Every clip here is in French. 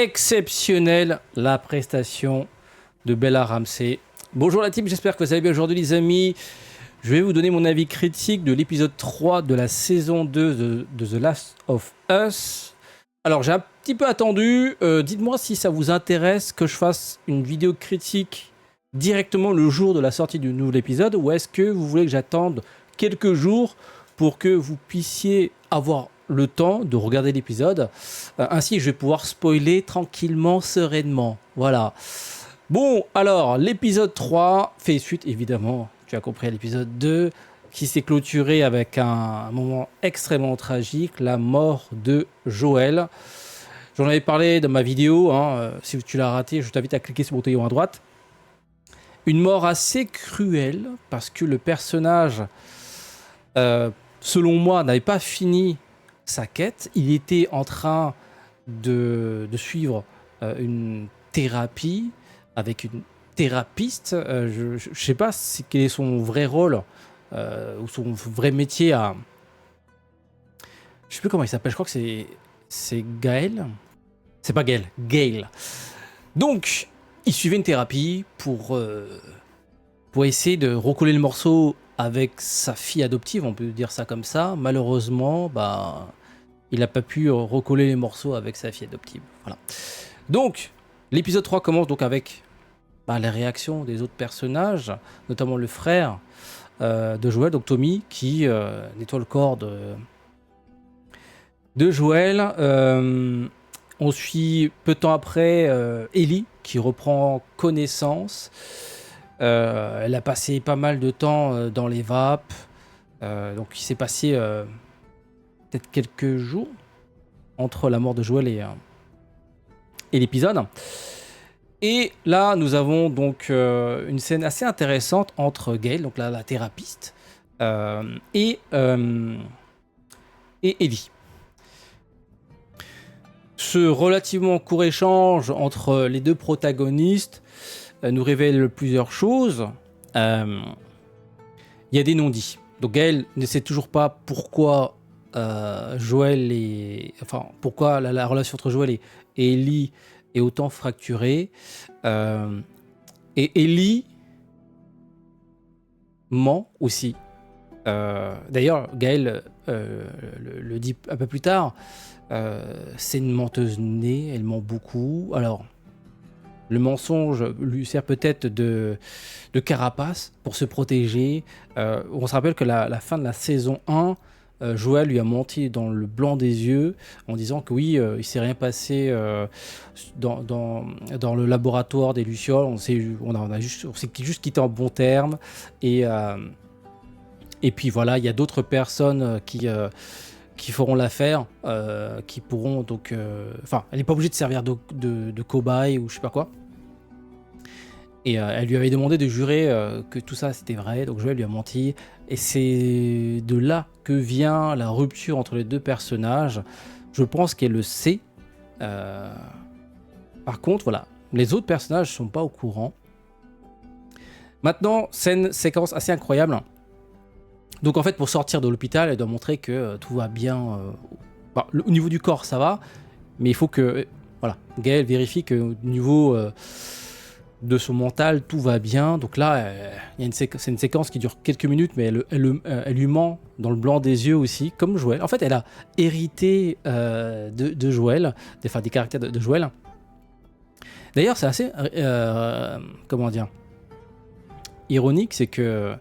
exceptionnelle la prestation de Bella Ramsey. Bonjour la team, j'espère que vous allez bien aujourd'hui les amis. Je vais vous donner mon avis critique de l'épisode 3 de la saison 2 de The Last of Us. Alors j'ai un petit peu attendu, dites-moi si ça vous intéresse que je fasse une vidéo critique directement le jour de la sortie du nouvel épisode, ou est-ce que vous voulez que j'attende quelques jours pour que vous puissiez avoir le temps de regarder l'épisode. Ainsi, je vais pouvoir spoiler tranquillement, sereinement. Voilà. Bon, alors, l'épisode 3 fait suite, évidemment, tu as compris, à l'épisode 2, qui s'est clôturé avec un moment extrêmement tragique, la mort de Joël. J'en avais parlé dans ma vidéo, si tu l'as raté, je t'invite à cliquer sur le bouton à droite. Une mort assez cruelle, parce que le personnage, selon moi, n'avait pas fini sa quête. Il était en train de suivre une thérapie avec une thérapeute. Je ne sais pas quel est son vrai rôle ou son vrai métier. Je ne sais plus comment il s'appelle. Je crois que c'est Gaël. C'est pas Gaël, Gail. Donc, il suivait une thérapie pour essayer de recoller le morceau avec sa fille adoptive, on peut dire ça comme ça. Malheureusement, il n'a pas pu recoller les morceaux avec sa fille adoptive. Voilà. Donc, l'épisode 3 commence donc avec les réactions des autres personnages, notamment le frère de Joël, donc Tommy, qui nettoie le corps de Joël. On suit peu de temps après Ellie, qui reprend connaissance. Elle a passé pas mal de temps dans les vapes. Donc il s'est passé peut-être quelques jours entre la mort de Joël et l'épisode. Et là, nous avons donc une scène assez intéressante entre Gail, donc la thérapeute, et Ellie. Ce relativement court échange entre les deux protagonistes nous révèle plusieurs choses. Il y a des non-dits. Donc Gaël ne sait toujours pas pourquoi Joël est... Enfin, pourquoi la relation entre Joël et Ellie est autant fracturée. Et Ellie ment aussi. D'ailleurs, Gaël le dit un peu plus tard. C'est une menteuse née, elle ment beaucoup. Alors... Le mensonge lui sert peut-être de carapace pour se protéger. On se rappelle que la fin de la saison 1, Joël lui a menti dans le blanc des yeux en disant que oui, il ne s'est rien passé dans le laboratoire des Lucioles. On s'est juste quitté en bons termes. Et puis voilà, il y a d'autres personnes qui feront l'affaire, qui pourront donc... Enfin, elle n'est pas obligée de servir de cobaye ou je sais pas quoi. Et elle lui avait demandé de jurer que tout ça c'était vrai, donc Joël lui a menti. Et c'est de là que vient la rupture entre les deux personnages. Je pense qu'elle le sait. Par contre, voilà, les autres personnages ne sont pas au courant. Maintenant, séquence assez incroyable. Donc en fait, pour sortir de l'hôpital, elle doit montrer que tout va bien. Au niveau du corps, ça va. Mais il faut que Gaël vérifie qu'au niveau... de son mental, tout va bien. Donc là, c'est une séquence qui dure quelques minutes, mais elle lui ment dans le blanc des yeux aussi, comme Joël. En fait, elle a hérité de Joël, des caractères de Joël. D'ailleurs, c'est assez, ironique, c'est que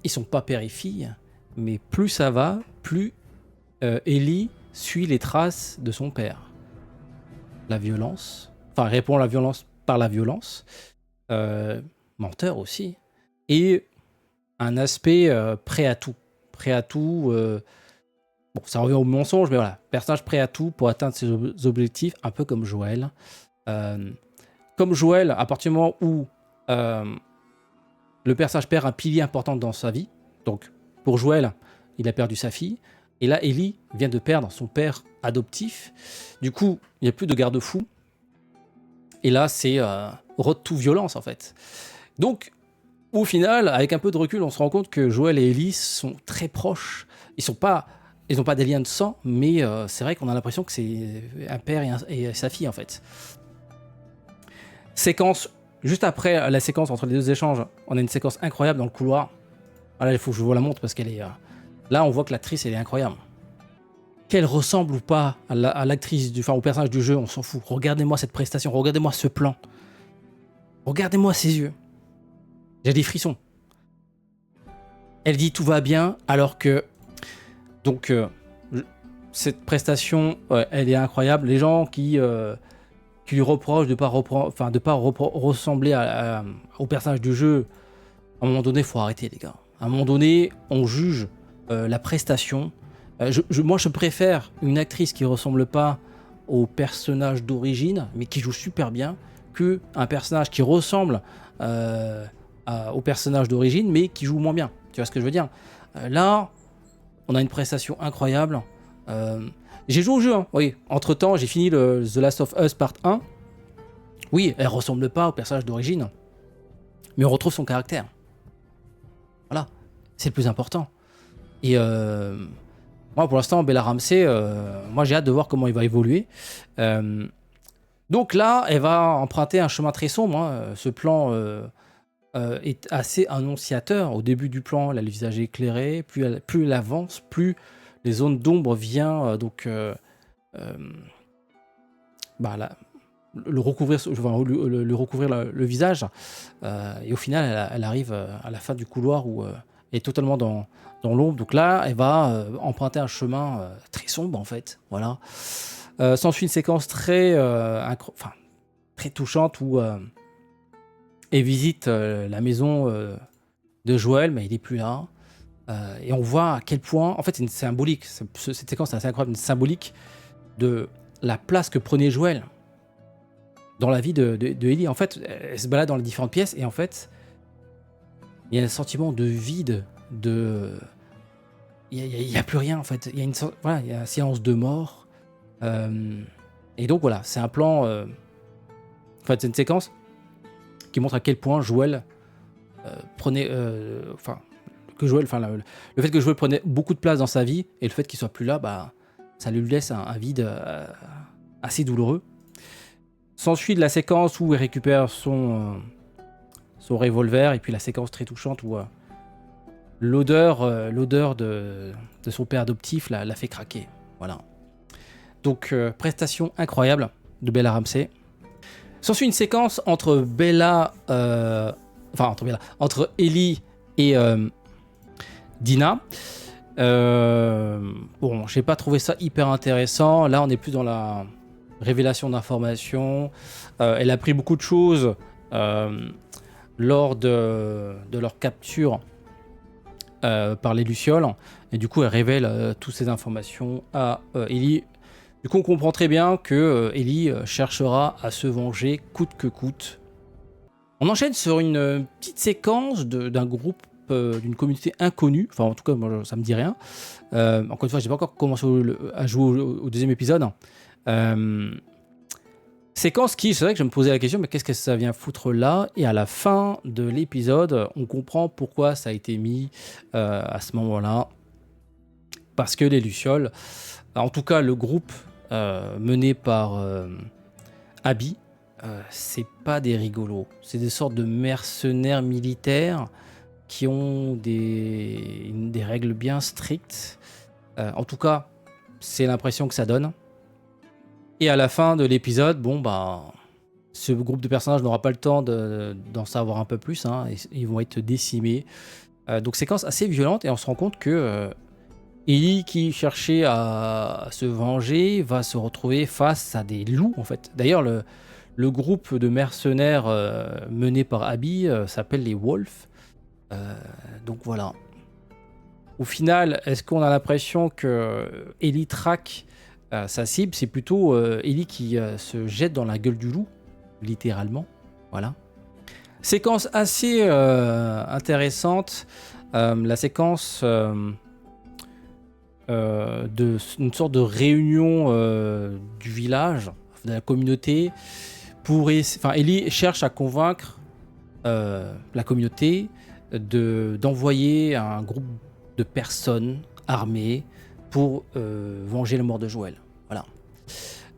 ils sont pas père et fille, mais plus ça va, plus Ellie suit les traces de son père. La violence, répond à la violence par la violence, menteur aussi, et un aspect prêt à tout. Bon, ça revient au mensonge, mais voilà, personnage prêt à tout pour atteindre ses objectifs, un peu comme Joël. Comme Joël, à partir du moment où le personnage perd un pilier important dans sa vie, donc pour Joël, il a perdu sa fille, et là, Ellie vient de perdre son père adoptif. Du coup, il n'y a plus de garde-fou. Et là, c'est road to violence, en fait. Donc, au final, avec un peu de recul, on se rend compte que Joël et Ellie sont très proches. Ils sont pas ils n'ont pas des liens de sang, mais c'est vrai qu'on a l'impression que c'est un père et sa fille en fait. Séquence, juste après la séquence entre les deux échanges, on a une séquence incroyable dans le couloir. Ah là, il faut que je vous la montre parce qu'elle est... là, on voit que l'actrice, elle est incroyable. Qu'elle ressemble ou pas à l'actrice, enfin au personnage du jeu, on s'en fout. Regardez-moi cette prestation, regardez-moi ce plan. Regardez-moi ses yeux. J'ai des frissons. Elle dit tout va bien, alors que... Donc, cette prestation, elle est incroyable. Les gens qui lui reprochent de ne pas ressembler au personnage du jeu, à un moment donné, il faut arrêter, les gars. À un moment donné, on juge la prestation. Moi, je préfère une actrice qui ne ressemble pas au personnage d'origine, mais qui joue super bien, qu'un personnage qui ressemble au personnage d'origine, mais qui joue moins bien. Tu vois ce que je veux dire? Là, on a une prestation incroyable. J'ai joué au jeu, hein. Oui. Entre-temps, j'ai fini The Last of Us Part 1. Oui, elle ressemble pas au personnage d'origine, mais on retrouve son caractère. Voilà, c'est le plus important. Et moi, pour l'instant, Bella Ramsey, moi, j'ai hâte de voir comment il va évoluer. Donc là, elle va emprunter un chemin très sombre. Hein. Ce plan est assez annonciateur. Au début du plan, elle a le visage éclairé. Plus elle avance, plus les zones d'ombre viennent le recouvrir, le recouvrir le visage. Et au final, elle arrive à la fin du couloir où elle est totalement dans l'ombre. Donc là, elle va emprunter un chemin très sombre, en fait. Voilà. S'ensuit une séquence très touchante où elle visite la maison de Joël, mais il n'est plus là. Et on voit à quel point, en fait, c'est une symbolique. Cette séquence est assez incroyable, une symbolique de la place que prenait Joël dans la vie de Ellie. En fait, elle se balade dans les différentes pièces et en fait, il y a un sentiment de vide, il y a plus rien en fait. Il y a un silence de mort. Et donc voilà, c'est un plan. En fait, c'est une séquence qui montre à quel point Joël prenait, le fait que Joël prenait beaucoup de place dans sa vie et le fait qu'il soit plus là, bah, ça lui laisse un vide assez douloureux. S'ensuit de la séquence où il récupère son revolver et puis la séquence très touchante où l'odeur de son père adoptif l'a fait craquer. Voilà. Donc prestation incroyable de Bella Ramsey. S'ensuit une séquence entre Ellie et Dina. Bon, j'ai pas trouvé ça hyper intéressant. Là, on est plus dans la révélation d'informations. Elle a appris beaucoup de choses lors de leur capture par les Lucioles. Et du coup, elle révèle toutes ces informations à Ellie. Du coup, on comprend très bien que Ellie cherchera à se venger coûte que coûte. On enchaîne sur une petite séquence d'un groupe, d'une communauté inconnue. Enfin, en tout cas, moi, ça me dit rien. Encore une fois, j'ai pas encore commencé à jouer au deuxième épisode. Séquence qui, c'est vrai que je me posais la question, mais qu'est-ce que ça vient foutre là? Et à la fin de l'épisode, on comprend pourquoi ça a été mis à ce moment-là. Parce que les Lucioles, en tout cas le groupe mené par Abby, c'est pas des rigolos. C'est des sortes de mercenaires militaires qui ont des règles bien strictes. En tout cas, c'est l'impression que ça donne. Et à la fin de l'épisode, bon bah, ce groupe de personnages n'aura pas le temps d'en savoir un peu plus. Hein, et ils vont être décimés. Donc séquence assez violente et on se rend compte que Ellie, qui cherchait à se venger, va se retrouver face à des loups en fait. D'ailleurs, le groupe de mercenaires mené par Abby s'appelle les Wolves. Donc voilà. Au final, est-ce qu'on a l'impression que Ellie traque sa cible? C'est plutôt Ellie qui se jette dans la gueule du loup, littéralement. Voilà. Séquence assez intéressante. La séquence d'une sorte de réunion du village, de la communauté. Ellie cherche à convaincre la communauté d'envoyer un groupe de personnes armées pour venger la mort de Joël. Voilà.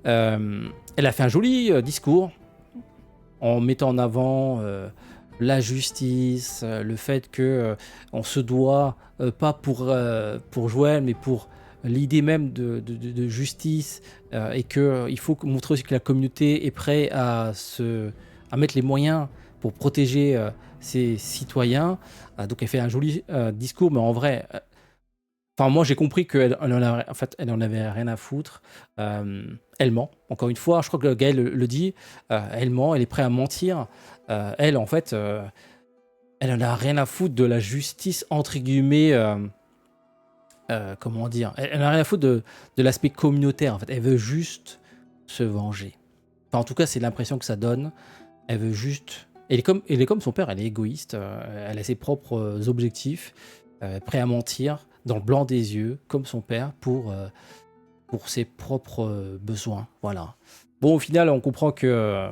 Elle a fait un joli discours en mettant en avant la justice, le fait que on se doit pas pour Joël, mais pour l'idée même de justice et que il faut montrer aussi que la communauté est prête à mettre les moyens pour protéger ses citoyens. Donc elle fait un joli discours, mais en vrai, enfin moi j'ai compris qu'elle elle en avait rien à foutre. Elle ment. Encore une fois, je crois que Gaël le dit. Elle ment. Elle est prête à mentir. Elle en fait, elle en a rien à foutre de la justice entre guillemets. Comment dire, elle n'a rien à foutre de l'aspect communautaire en fait. Elle veut juste se venger. Enfin, en tout cas, c'est l'impression que ça donne. Elle veut juste. Elle est comme son père, elle est égoïste. Elle a ses propres objectifs, prêt à mentir dans le blanc des yeux, comme son père, pour ses propres besoins. Voilà. Bon, au final, on comprend que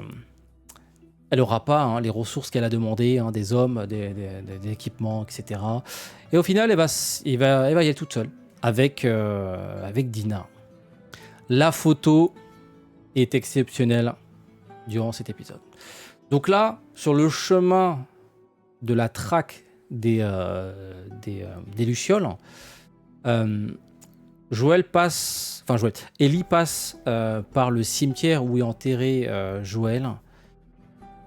elle n'aura pas les ressources qu'elle a demandées, des hommes, des équipements, etc. Et au final, elle va y aller toute seule avec Dina. La photo est exceptionnelle durant cet épisode. Donc là, sur le chemin de la traque des Lucioles, Ellie passe par le cimetière où est enterré Joël.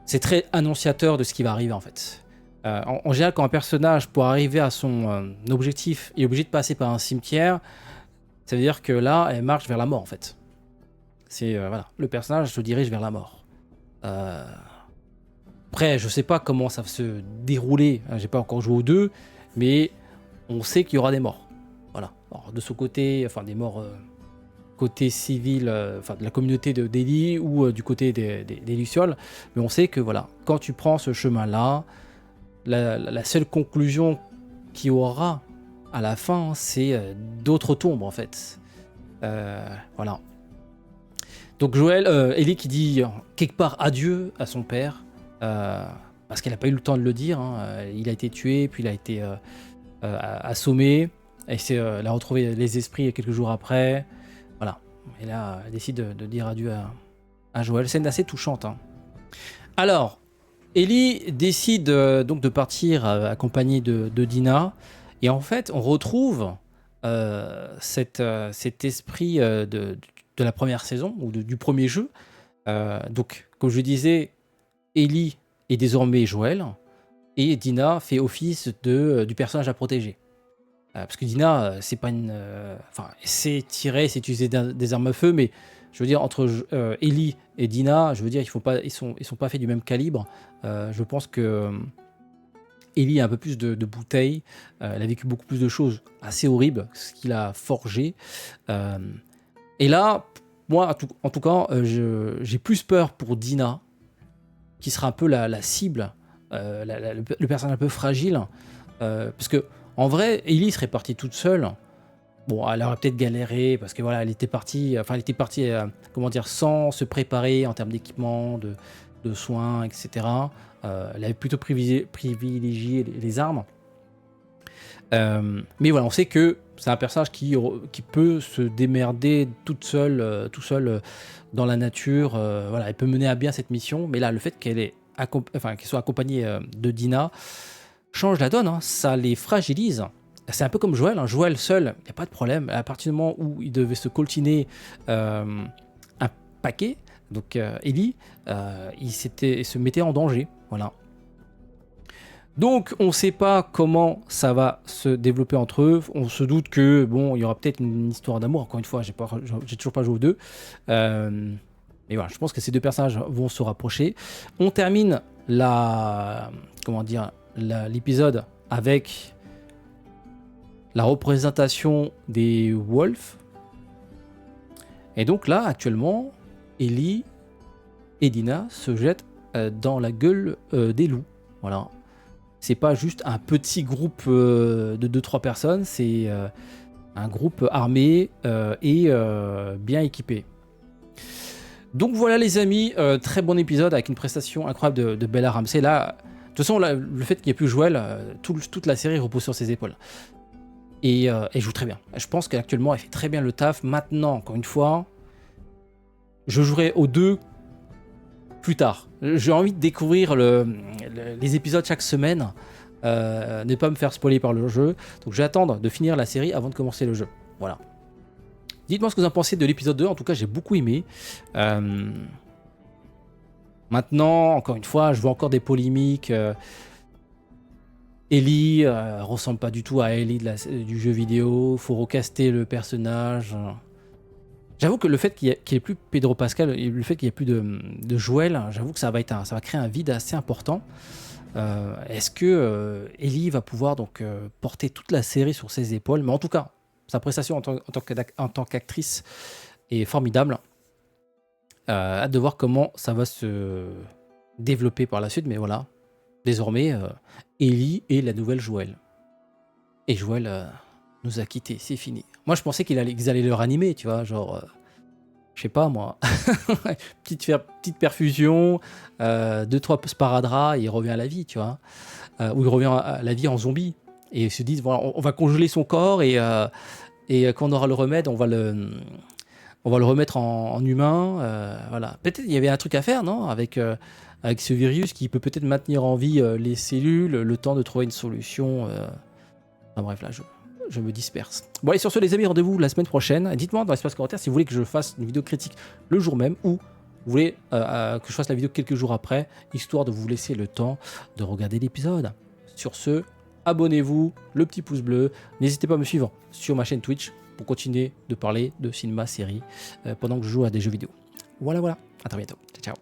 C'est très annonciateur de ce qui va arriver en fait. En général, quand un personnage, pour arriver à son objectif, est obligé de passer par un cimetière, ça veut dire que là, elle marche vers la mort en fait. C'est voilà, le personnage se dirige vers la mort. Après, je sais pas comment ça va se dérouler. J'ai pas encore joué aux deux, mais on sait qu'il y aura des morts. Voilà. Alors, de son côté, enfin des morts côté civil, enfin de la communauté d'Ellie ou du côté des Lucioles, mais on sait que voilà, quand tu prends ce chemin-là, la seule conclusion qu'il y aura à la fin, c'est d'autres tombes en fait. Voilà. Donc Ellie qui dit quelque part adieu à son père, parce qu'elle n'a pas eu le temps de le dire. Il a été tué, puis il a été assommé, et elle a retrouvé les esprits quelques jours après. Voilà. Et là, elle décide de dire adieu à Joël. Scène assez touchante. Alors, Ellie décide donc de partir accompagnée de Dina. Et en fait, on retrouve cet esprit de la première saison, ou du premier jeu. Donc, comme je disais, Ellie est désormais Joël. Et Dina fait office du personnage à protéger. Parce que Dina, c'est pas une. Enfin, c'est tirer, c'est utiliser des armes à feu, mais je veux dire, entre Ellie et Dina, je veux dire, ils sont pas faits du même calibre. Je pense que Ellie a un peu plus de bouteilles. Elle a vécu beaucoup plus de choses assez horribles, ce qu'il a forgé. Et là, moi, en tout cas, j'ai plus peur pour Dina, qui sera un peu la cible, le personnage un peu fragile, parce que en vrai, Ellie serait partie toute seule. Bon, elle aurait peut-être galéré parce que voilà, elle était partie, comment dire, sans se préparer en termes d'équipement, de soins, etc. Elle avait plutôt privilégié les armes. Mais voilà, on sait que c'est un personnage qui peut se démerder tout seul dans la nature. Voilà, elle peut mener à bien cette mission. Mais là, le fait qu'elle soit accompagnée de Dina change la donne. Ça les fragilise. C'est un peu comme Joël. Joël seul, il n'y a pas de problème. À partir du moment où il devait se coltiner un paquet, donc Ellie, il se mettait en danger. Voilà. Donc on ne sait pas comment ça va se développer entre eux. On se doute que bon, il y aura peut-être une histoire d'amour. Encore une fois, j'ai toujours pas joué aux deux. Mais voilà, je pense que ces deux personnages vont se rapprocher. On termine l'épisode avec la représentation des Wolves. Et donc là, actuellement, Ellie et Dina se jettent dans la gueule des loups. Voilà. C'est pas juste un petit groupe de 2-3 personnes, c'est un groupe armé et bien équipé. Donc voilà les amis, très bon épisode avec une prestation incroyable de Bella Ramsey. Là, de toute façon, le fait qu'il n'y ait plus Joël, toute la série repose sur ses épaules. et elle joue très bien. Je pense qu'actuellement, elle fait très bien le taf. Maintenant, encore une fois, je jouerai aux 2 plus tard. J'ai envie de découvrir les épisodes chaque semaine, ne pas me faire spoiler par le jeu. Donc je vais attendre de finir la série avant de commencer le jeu. Voilà. Dites-moi ce que vous en pensez de l'épisode 2. En tout cas, j'ai beaucoup aimé. Maintenant, encore une fois, je vois encore des polémiques. Ellie ressemble pas du tout à Ellie du jeu vidéo. Faut recaster le personnage. J'avoue que le fait qu'il n'y ait plus Pedro Pascal, et le fait qu'il n'y ait plus de Joël, j'avoue que ça va créer un vide assez important. Est-ce que Ellie va pouvoir donc porter toute la série sur ses épaules? Mais en tout cas, sa prestation en tant qu'actrice est formidable. Hâte de voir comment ça va se développer par la suite. Mais voilà, désormais, Ellie est la nouvelle Joël. Et Joël nous a quittés, c'est fini. Moi, je pensais qu'ils allaient le ranimer, tu vois, genre, je sais pas moi, petite perfusion, 2-3 sparadraps, et il revient à la vie, tu vois. Ou il revient à la vie en zombie. Et ils se disent, voilà, on va congeler son corps, et quand on aura le remède, on va le remettre en humain. Voilà. Peut-être il y avait un truc à faire, non, avec ce virus qui peut peut-être maintenir en vie les cellules, le temps de trouver une solution. Enfin bref, là, je me disperse. Bon, allez, sur ce, les amis, rendez-vous la semaine prochaine. Dites-moi dans l'espace commentaire si vous voulez que je fasse une vidéo critique le jour même ou vous voulez que je fasse la vidéo quelques jours après, histoire de vous laisser le temps de regarder l'épisode. Sur ce, abonnez-vous, le petit pouce bleu. N'hésitez pas à me suivre sur ma chaîne Twitch pour continuer de parler de cinéma, série pendant que je joue à des jeux vidéo. Voilà, à très bientôt. Ciao.